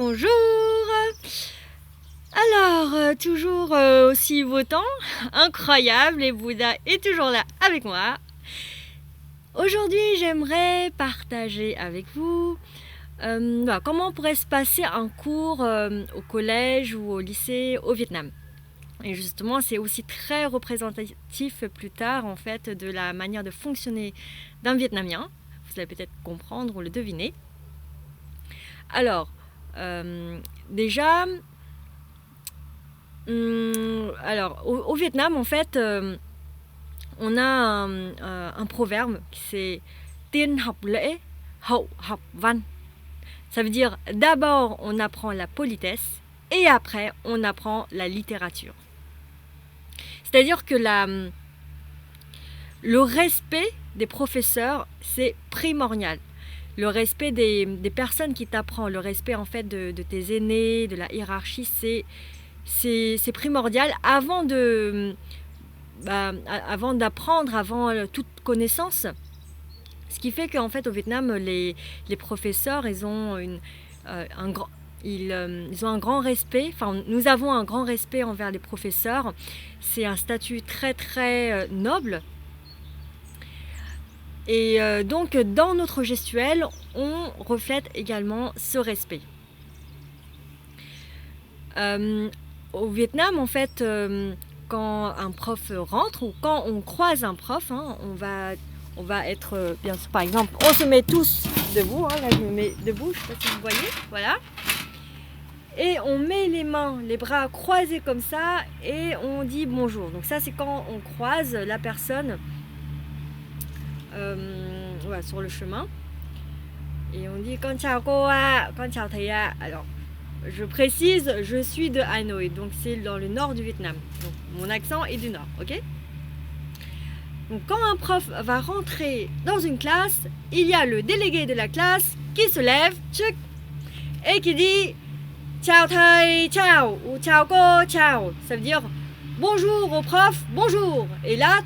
bonjour. Alors, toujours aussi beau temps, incroyable, et Bouddha est toujours là avec moi. Aujourd'hui, j'aimerais partager avec vous comment pourrait se passer un cours au collège ou au lycée au Vietnam. Et justement, c'est aussi très représentatif plus tard en fait de la manière de fonctionner d'un Vietnamien. Vous allez peut-être comprendre ou le deviner. Alors, déjà, au Vietnam, en fait, on a un proverbe qui c'est Tiên học lễ, hậu học văn. Ça veut dire d'abord on apprend la politesse et après on apprend la littérature. C'est-à-dire que le respect des professeurs, c'est primordial. Le respect des personnes qui t'apprennent, le respect en fait de tes aînés, de la hiérarchie, c'est primordial avant d'apprendre, avant toute connaissance. Ce qui fait qu'en fait au Vietnam, les professeurs, ils ont un grand respect. Enfin, nous avons un grand respect envers les professeurs. C'est un statut très très noble. Et donc dans notre gestuelle, on reflète également ce respect. Au Vietnam, en fait, quand un prof rentre ou quand on croise un prof, on va être, bien sûr, par exemple, on se met tous debout. Là, je me mets debout, je ne sais pas si vous voyez, voilà. Et on met les mains, les bras croisés comme ça et on dit bonjour. Donc ça, c'est quand on croise la personne sur le chemin. Et on dit Con chào cô ạ, con chào thầy ạ. Alors, je précise, je suis de Hanoi, donc c'est dans le nord du Vietnam. Donc mon accent est du nord, ok? Donc quand un prof va rentrer dans une classe, il y a le délégué de la classe qui se lève et qui dit Chào thầy, ciao ou Chào cô, ciao. Ça veut dire bonjour au prof, bonjour. Et là,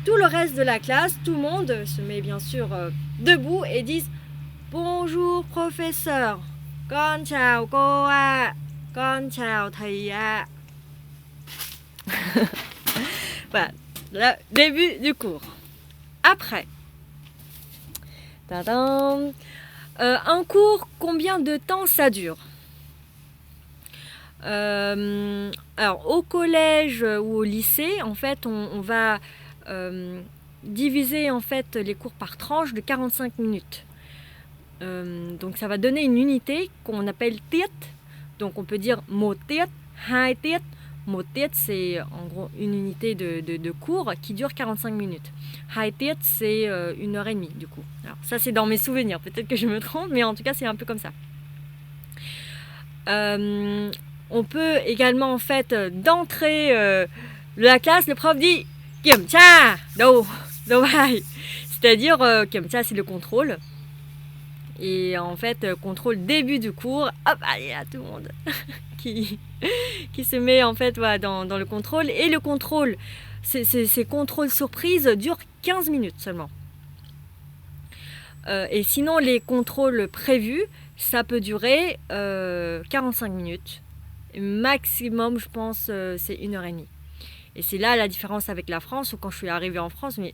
tout le reste de la classe, tout le monde se met bien sûr debout et disent bonjour professeur, con chào cô ạ, con chào thầy ạ. Voilà, le début du cours. Après, un cours, combien de temps ça dure? Alors au collège ou au lycée, en fait, on va diviser en fait les cours par tranche de 45 minutes. Donc ça va donner une unité qu'on appelle tiết. Donc on peut dire một tiết, hai tiết. Một tiết, c'est en gros une unité de cours qui dure 45 minutes. Hai tiết, c'est 1h30 du coup. Alors ça, c'est dans mes souvenirs. Peut-être que je me trompe, mais en tout cas, c'est un peu comme ça. On peut également, en fait, d'entrée de la classe, le prof dit Kiểm tra, đâu bài. C'est-à-dire, Kiểm tra, c'est le contrôle. Et en fait, contrôle début du cours, hop, allez là, tout le monde qui se met en fait dans le contrôle. Et le contrôle, ces contrôles surprises durent 15 minutes seulement. Et sinon, les contrôles prévus, ça peut durer 45 minutes. Maximum, je pense, c'est 1h30. Et c'est là la différence avec la France, où quand je suis arrivée en France, mais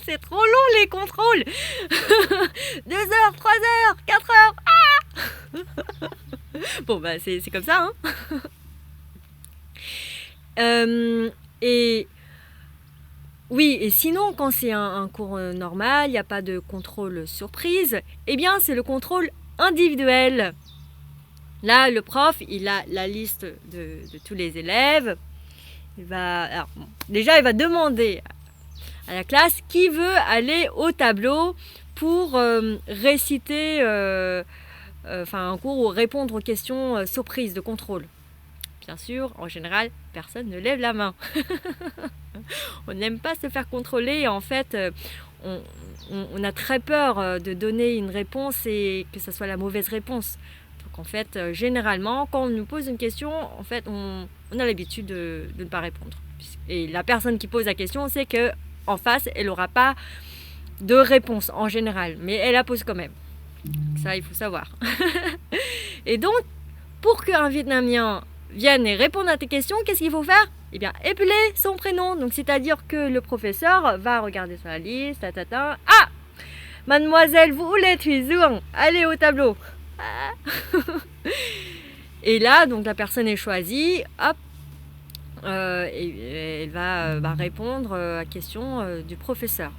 c'est trop long les contrôles. 2 heures, 3 heures, 4 heures. Bon, bah c'est comme ça. Et oui, et sinon, quand c'est un cours normal, il n'y a pas de contrôle surprise, eh bien, c'est le contrôle individuel. Là, le prof, il a la liste de tous les élèves. Il va demander à la classe qui veut aller au tableau pour réciter un cours ou répondre aux questions surprises de contrôle. Bien sûr, en général, personne ne lève la main. On n'aime pas se faire contrôler. Et en fait, on a très peur de donner une réponse et que ce soit la mauvaise réponse. Donc en fait, généralement, quand on nous pose une question, en fait, on a l'habitude de ne pas répondre. Et la personne qui pose la question sait qu'en face, elle n'aura pas de réponse en général, mais elle la pose quand même. Ça, il faut savoir. Et donc, pour qu'un Vietnamien vienne et réponde à tes questions, qu'est-ce qu'il faut faire? Eh bien, épeler son prénom. Donc, c'est-à-dire que le professeur va regarder sur la liste, Ah, mademoiselle, vous l'êtes, allez au tableau. Ah. Et là, donc la personne est choisie, hop, et elle va répondre à la question du professeur.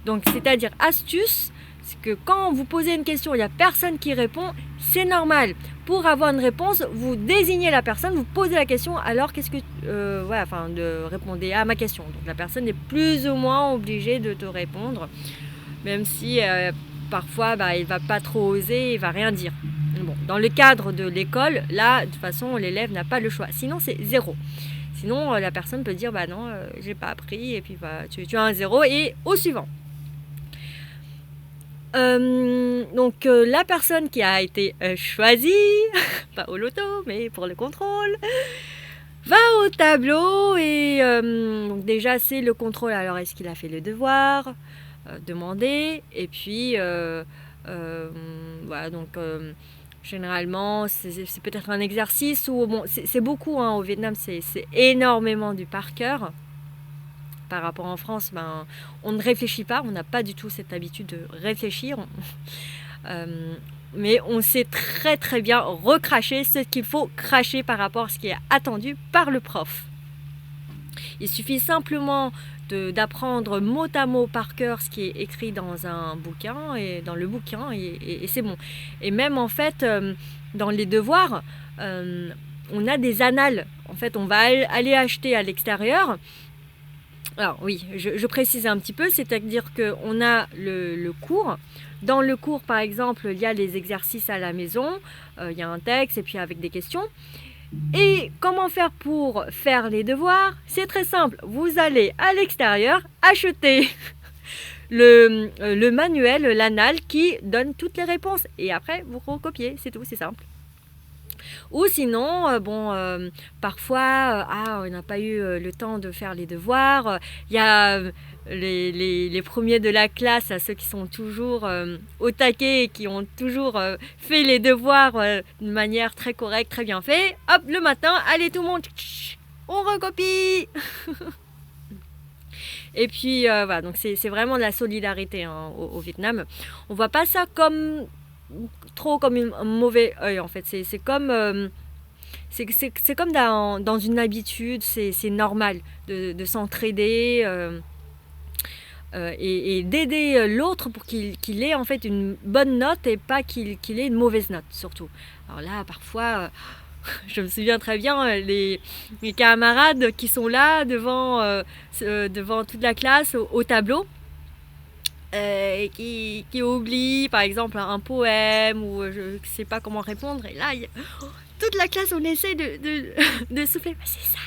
Donc, c'est-à-dire astuce, c'est que quand vous posez une question, il n'y a personne qui répond, c'est normal. Pour avoir une réponse, vous désignez la personne, vous posez la question, alors qu'est-ce que... de répondre à ma question. Donc la personne est plus ou moins obligée de te répondre, même si parfois il ne va pas trop oser, il ne va rien dire. Bon, dans le cadre de l'école, là, de toute façon, l'élève n'a pas le choix. Sinon, c'est 0. Sinon, la personne peut dire, non, j'ai pas appris, et puis tu as un 0, et au suivant. Donc la personne qui a été choisie, pas au loto mais pour le contrôle, va au tableau et donc déjà c'est le contrôle. Alors est-ce qu'il a fait le devoir, demander, et puis voilà, donc généralement c'est peut-être un exercice où bon c'est beaucoup au Vietnam, c'est énormément du par cœur. Par rapport en France, on ne réfléchit pas, on n'a pas du tout cette habitude de réfléchir. Mais on sait très très bien recracher ce qu'il faut cracher par rapport à ce qui est attendu par le prof. Il suffit simplement d'apprendre mot à mot par cœur ce qui est écrit dans un bouquin et dans le bouquin et c'est bon. Et même en fait, dans les devoirs, on a des annales. En fait, on va aller acheter à l'extérieur. Alors oui, je précise un petit peu, c'est-à-dire qu'on a le cours. Dans le cours, par exemple, il y a les exercices à la maison, il y a un texte et puis avec des questions. Et comment faire pour faire les devoirs? C'est très simple, vous allez à l'extérieur acheter le manuel, l'annale qui donne toutes les réponses. Et après, vous recopiez, c'est tout, c'est simple. Ou sinon, parfois, on n'a pas eu le temps de faire les devoirs. Il y a les premiers de la classe, ceux qui sont toujours au taquet et qui ont toujours fait les devoirs de manière très correcte, très bien fait. Hop, le matin, allez tout le monde, on recopie. Et puis voilà, donc c'est vraiment de la solidarité au Vietnam. On voit pas ça comme un mauvais œil en fait. C'est comme c'est comme dans une habitude, c'est normal de s'entraider et d'aider l'autre pour qu'il ait en fait une bonne note et pas qu'il ait une mauvaise note surtout. Alors là parfois je me souviens très bien les camarades qui sont là devant toute la classe au tableau. Et qui oublie par exemple un poème ou je ne sais pas comment répondre, et là toute la classe on essaie de souffler, c'est ça,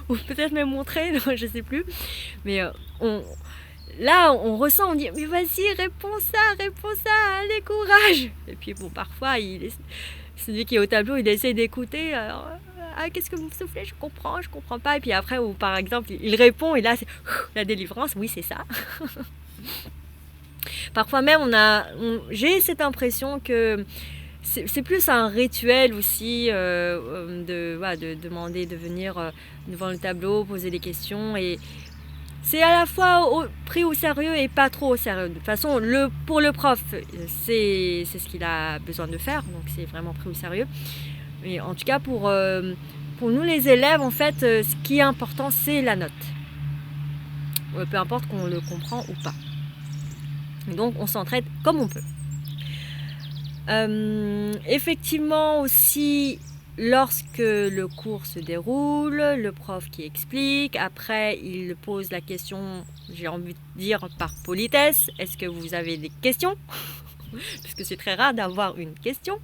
ou peut-être même montrer, non, je sais plus, mais on ressent, on dit mais vas-y réponds ça, allez courage, et puis bon parfois celui qui est au tableau il essaie d'écouter, alors qu'est-ce que vous me soufflez, je comprends pas, et puis après ou par exemple il répond et là c'est la délivrance, oui c'est ça. Parfois même j'ai cette impression que c'est plus un rituel aussi de demander de venir devant le tableau, poser des questions, et c'est à la fois pris au sérieux et pas trop au sérieux. De toute façon, pour le prof, c'est ce qu'il a besoin de faire, donc c'est vraiment pris au sérieux. Mais en tout cas, pour nous les élèves, en fait, ce qui est important, c'est la note. Peu importe qu'on le comprend ou pas. Donc, on s'entraide comme on peut. Effectivement aussi, lorsque le cours se déroule, le prof qui explique, après il pose la question, j'ai envie de dire par politesse, est-ce que vous avez des questions? Parce que c'est très rare d'avoir une question.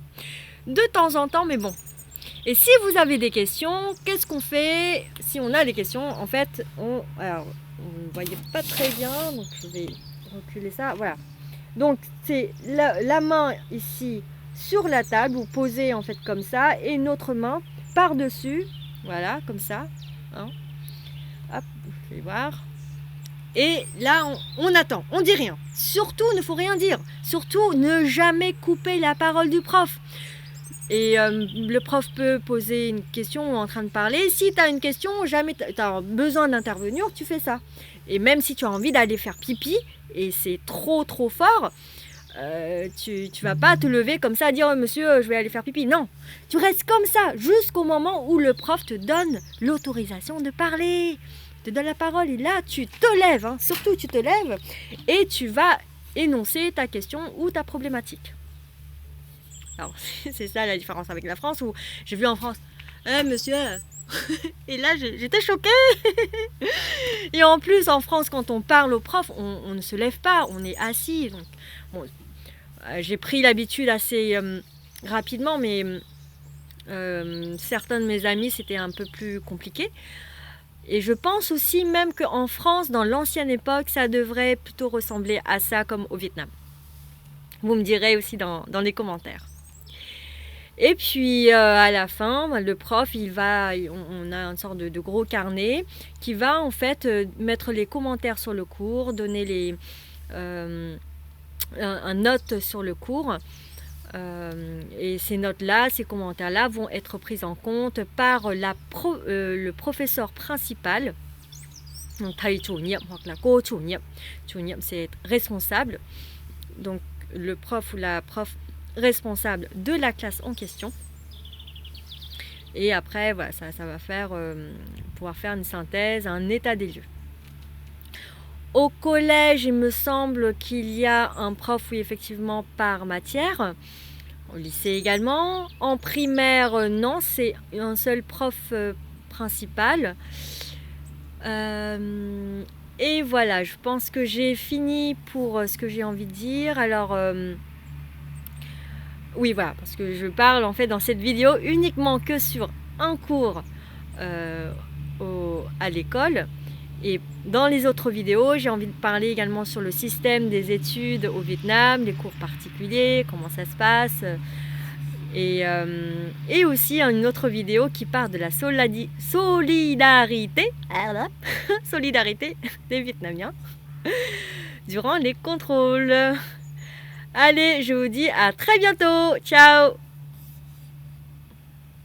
De temps en temps, mais bon. Et si vous avez des questions, qu'est-ce qu'on fait? Si on a des questions, en fait, alors, vous ne voyez pas très bien, donc je vais reculer ça, voilà. Donc c'est la main ici sur la table, vous posez en fait comme ça, et une autre main par-dessus, voilà, comme ça. Hop, je vais voir. Et là, on attend, on dit rien. Surtout, il ne faut rien dire. Surtout, ne jamais couper la parole du prof. Et le prof peut poser une question ou en train de parler. Si tu as une question, jamais tu as besoin d'intervenir, tu fais ça. Et même si tu as envie d'aller faire pipi, et c'est trop fort, tu vas pas te lever comme ça à dire « Monsieur, je vais aller faire pipi ». Non, tu restes comme ça jusqu'au moment où le prof te donne l'autorisation de parler, te donne la parole. Et là, tu te lèves, hein, surtout tu te lèves et tu vas énoncer ta question ou ta problématique. Alors, c'est ça la différence avec la France où j'ai vu en France « monsieur !» Et là, j'étais choquée. Et en plus, en France, quand on parle au prof, on ne se lève pas, on est assis. Donc, bon, j'ai pris l'habitude assez rapidement, mais certains de mes amis, c'était un peu plus compliqué. Et je pense aussi même qu'en France, dans l'ancienne époque, ça devrait plutôt ressembler à ça comme au Vietnam. Vous me direz aussi dans les commentaires. Et puis à la fin, le prof, on a une sorte de gros carnet qui va en fait mettre les commentaires sur le cours, donner un note sur le cours. Et ces notes-là, ces commentaires-là vont être pris en compte par le professeur principal. Donc, thầy chủ nhiệm hoặc là cô chủ nhiệm. Chủ nhiệm, c'est être responsable. Donc, le prof ou la prof responsable de la classe en question. Et après, voilà, ça va pouvoir faire une synthèse, un état des lieux. Au collège, il me semble qu'il y a un prof, oui, effectivement, par matière. Au lycée également. En primaire, non, c'est un seul prof principal. Et voilà, je pense que j'ai fini pour ce que j'ai envie de dire. Alors, oui, voilà, parce que je parle en fait dans cette vidéo uniquement que sur un cours à l'école. Et dans les autres vidéos, j'ai envie de parler également sur le système des études au Vietnam, les cours particuliers, comment ça se passe. Et aussi une autre vidéo qui parle de la solidarité des Vietnamiens durant les contrôles. Allez, je vous dis à très bientôt. Ciao!